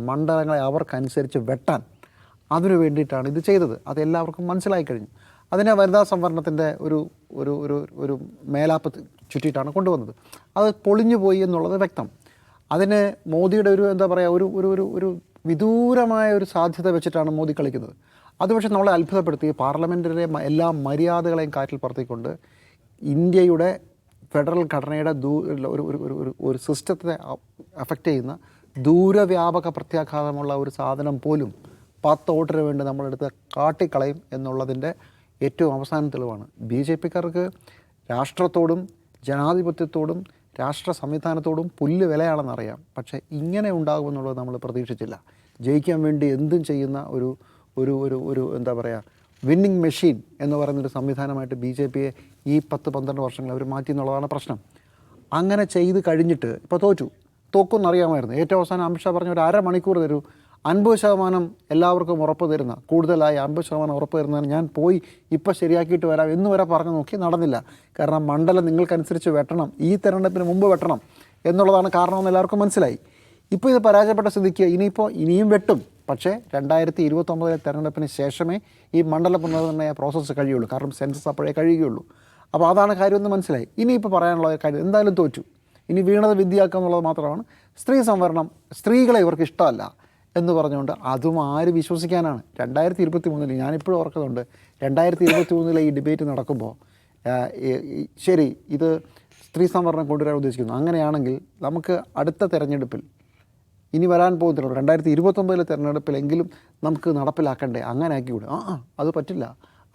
മണ്ഡലങ്ങളെ അവർക്കനുസരിച്ച് വെട്ടാൻ അതിനു വേണ്ടിയിട്ടാണ് ഇത് ചെയ്തത്. അത് എല്ലാവർക്കും മനസ്സിലായി കഴിഞ്ഞു. അതിനെ വനിതാ സംവരണത്തിൻ്റെ ഒരു ഒരു ഒരു ഒരു മേലാപ്പ് ചുറ്റിയിട്ടാണ് കൊണ്ടുവന്നത്. അത് പൊളിഞ്ഞു പോയി എന്നുള്ളത് വ്യക്തം. അതിന് മോദിയുടെ ഒരു എന്താ പറയുക ഒരു ഒരു ഒരു ഒരു വിദൂരമായ ഒരു സാധ്യത വെച്ചിട്ടാണ് മോദി കളിക്കുന്നത്. അത് പക്ഷേ നമ്മളെ അത്ഭുതപ്പെടുത്തി പാർലമെൻറ്റിലെ എല്ലാ മര്യാദകളെയും കാറ്റിൽ പറത്തിക്കൊണ്ട് ഇന്ത്യയുടെ ഫെഡറൽ ഘടനയുടെ ഒരു ഒരു ഒരു ഒരു സിസ്റ്റത്തെ അഫക്റ്റ് ചെയ്യുന്ന ദൂരവ്യാപക പ്രത്യാഘാതമുള്ള ഒരു സാധനം പോലും 10 വോട്ടിന് വേണ്ടി നമ്മളെടുത്ത് കാട്ടിക്കളയും എന്നുള്ളതിൻ്റെ ഏറ്റവും അവസാന തെളിവാണ്. ബി ജെ പിക്കാർക്ക് രാഷ്ട്രത്തോടും ജനാധിപത്യത്തോടും രാഷ്ട്ര സംവിധാനത്തോടും പുല്ല് വിലയാണെന്നറിയാം. പക്ഷേ ഇങ്ങനെ ഉണ്ടാകുമെന്നുള്ളത് നമ്മൾ പ്രതീക്ഷിച്ചില്ല. ജയിക്കാൻ വേണ്ടി എന്തും ചെയ്യുന്ന ഒരു ഒരു ഒരു ഒരു എന്താ പറയുക വിന്നിങ് മെഷീൻ എന്ന് പറയുന്നൊരു സംവിധാനമായിട്ട് ബി ജെ പിയെ ഈ 10-12 വർഷങ്ങൾ അവർ മാറ്റി എന്നുള്ളതാണ് പ്രശ്നം. അങ്ങനെ ചെയ്ത് കഴിഞ്ഞിട്ട് ഇപ്പോൾ തോക്കുമെന്നറിയാമായിരുന്നു. ഏറ്റവും അവസാനം അമിത്ഷാ പറഞ്ഞ ഒരു അരമണിക്കൂർ തരൂ, 50% എല്ലാവർക്കും ഉറപ്പ് തരുന്ന, കൂടുതലായി 50% ഉറപ്പ് തരുന്നതിന് ഞാൻ പോയി ഇപ്പോൾ ശരിയാക്കിയിട്ട് വരാം എന്ന് വരെ പറഞ്ഞു നോക്കി, നടന്നില്ല. കാരണം മണ്ഡലം നിങ്ങൾക്കനുസരിച്ച് വെട്ടണം, ഈ തെരഞ്ഞെടുപ്പിന് മുമ്പ് വെട്ടണം എന്നുള്ളതാണ് കാരണമെന്ന് എല്ലാവർക്കും മനസ്സിലായി. ഇപ്പോൾ ഇത് പരാജയപ്പെട്ട സ്ഥിതിക്ക് ഇനിയും വെട്ടും. പക്ഷേ 2029 തെരഞ്ഞെടുപ്പിന് ശേഷമേ ഈ മണ്ഡല പുനർനിർണ്ണയ പ്രോസസ്സ് കഴിയുള്ളൂ. കാരണം സെൻസസ് അപ്പോഴേ കഴിയുകയുള്ളൂ. അപ്പോൾ അതാണ് കാര്യമെന്ന് മനസ്സിലായി. ഇനിയിപ്പോൾ പറയാനുള്ള കാര്യം എന്തായാലും തോറ്റു. ഇനി വീണത് വിദ്യയാക്കുക എന്നുള്ളത് മാത്രമാണ്. സ്ത്രീ സംവരണം, സ്ത്രീകളെ ഇവർക്ക് ഇഷ്ടമല്ല എന്ന് പറഞ്ഞുകൊണ്ട് അതും ആര് വിശ്വസിക്കാനാണ്? 2023 ഞാനിപ്പോഴും ഓർക്കുന്നുണ്ട്, 2023 ഈ ഡിബേറ്റ് നടക്കുമ്പോൾ ശരി ഇത് സ്ത്രീ സംവരണം കൊണ്ടുവരാൻ ഉദ്ദേശിക്കുന്നു. അങ്ങനെയാണെങ്കിൽ നമുക്ക് അടുത്ത തെരഞ്ഞെടുപ്പിൽ ഇനി വരാൻ പോകുന്നില്ല 2029 തെരഞ്ഞെടുപ്പിലെങ്കിലും നമുക്ക് നടപ്പിലാക്കണ്ടേ, അങ്ങനെ ആക്കിക്കൂടെ? അത് പറ്റില്ല.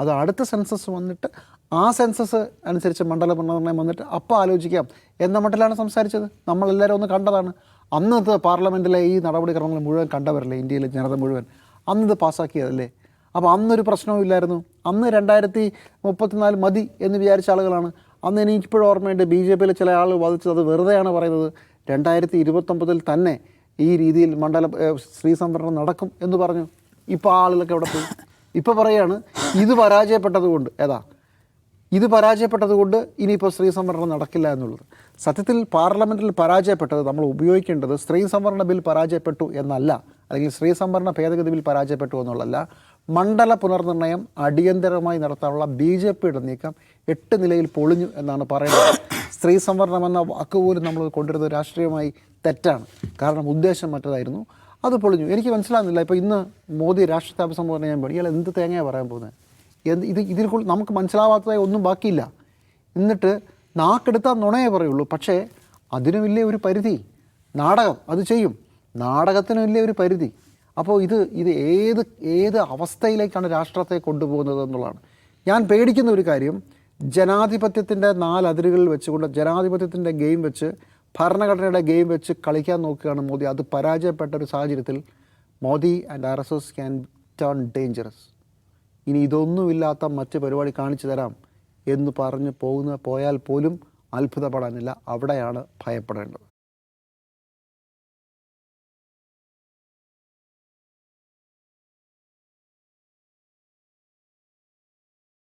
അത് അടുത്ത സെൻസസ് വന്നിട്ട് ആ സെൻസസ് അനുസരിച്ച് മണ്ഡല പുനർനിർണ്ണയം വന്നിട്ട് അപ്പോൾ ആലോചിക്കാം എന്ന മട്ടിലാണ് സംസാരിച്ചത്. നമ്മളെല്ലാവരും ഒന്ന് കണ്ടതാണ്. അന്നത്തെ പാർലമെൻറ്റിലെ ഈ നടപടിക്രമങ്ങൾ മുഴുവൻ കണ്ടവരല്ലേ, ഇന്ത്യയിലെ ജനത മുഴുവൻ അന്നിത് പാസ്സാക്കിയതല്ലേ. അപ്പോൾ അന്നൊരു പ്രശ്നവും ഇല്ലായിരുന്നു. അന്ന് 2034 മതി എന്ന് വിചാരിച്ച ആളുകളാണ്. അന്ന് എനിക്കിപ്പോഴും ഓർമ്മയുണ്ട്, ബി ജെ പിയിലെ ചില ആളുകൾ വാദിച്ചത് അത് വെറുതെയാണ് പറയുന്നത്. 2029 തന്നെ ഈ രീതിയിൽ സ്ത്രീ സംവരണം നടക്കും എന്ന് പറഞ്ഞു. ഇപ്പോൾ ആളുകളൊക്കെ എവിടെ പോയി? ഇപ്പോൾ പറയുകയാണ് ഇത് പരാജയപ്പെട്ടത് കൊണ്ട് ഇനിയിപ്പോൾ സ്ത്രീ സംവരണം നടക്കില്ല എന്നുള്ളത്. സത്യത്തിൽ പാർലമെൻറ്റിൽ പരാജയപ്പെട്ടത് നമ്മൾ ഉപയോഗിക്കേണ്ടത് സ്ത്രീ സംവരണ ബിൽ പരാജയപ്പെട്ടു എന്നല്ല, അല്ലെങ്കിൽ സ്ത്രീ സംവരണ ഭേദഗതി ബിൽ പരാജയപ്പെട്ടു എന്നുള്ളതല്ല. മണ്ഡല പുനർനിർണ്ണയം അടിയന്തരമായി നടത്താനുള്ള ബി ജെ പിയുടെ നീക്കം 8 നിലയിൽ പൊളിഞ്ഞു എന്നാണ് പറയുന്നത്. സ്ത്രീ സംവരണം എന്ന വാക്ക് പോലും നമ്മൾ കൊണ്ടുവരുന്നത് രാഷ്ട്രീയമായി തെറ്റാണ്. കാരണം ഉദ്ദേശം മറ്റതായിരുന്നു, അത് പൊളിഞ്ഞു. എനിക്ക് മനസ്സിലാകുന്നില്ല. ഇപ്പോൾ ഇന്ന് മോദി രാഷ്ട്രത്തെ അഭിസംബോധന ചെയ്യാൻ പോയി, ഇയാൾ എന്ത് തേങ്ങയാണ് പറയാൻ പോകുന്നത്? ഇതിൽ നമുക്ക് മനസ്സിലാവാത്തതായി ഒന്നും ബാക്കിയില്ല. എന്നിട്ട് നാക്കെടുത്താൽ നുണയേ പറയുള്ളൂ. പക്ഷേ അതിന് വലിയ ഒരു പരിധി, നാടകം അത് ചെയ്യും, നാടകത്തിന് വലിയ ഒരു പരിധി. അപ്പോൾ ഇത് ഏത് അവസ്ഥയിലേക്കാണ് രാഷ്ട്രത്തെ കൊണ്ടുപോകുന്നത് എന്നുള്ളതാണ് ഞാൻ പേടിക്കുന്ന ഒരു കാര്യം. ജനാധിപത്യത്തിൻ്റെ 4 അതിരുകളിൽ വെച്ചുകൊണ്ട് ജനാധിപത്യത്തിൻ്റെ ഗെയിം വെച്ച്, ഭരണഘടനയുടെ ഗെയിം വെച്ച് കളിക്കാൻ നോക്കുകയാണ് മോദി. അത് പരാജയപ്പെട്ട ഒരു സാഹചര്യത്തിൽ Modi and RSS can turn dangerous. ഇനി ഇതൊന്നുമില്ലാത്ത മറ്റ് പരിപാടി കാണിച്ചു തരാം എന്ന് പറഞ്ഞ് പോയാൽ പോലും അത്ഭുതപ്പെടാനില്ല. അവിടെയാണ് ഭയപ്പെടേണ്ടത്.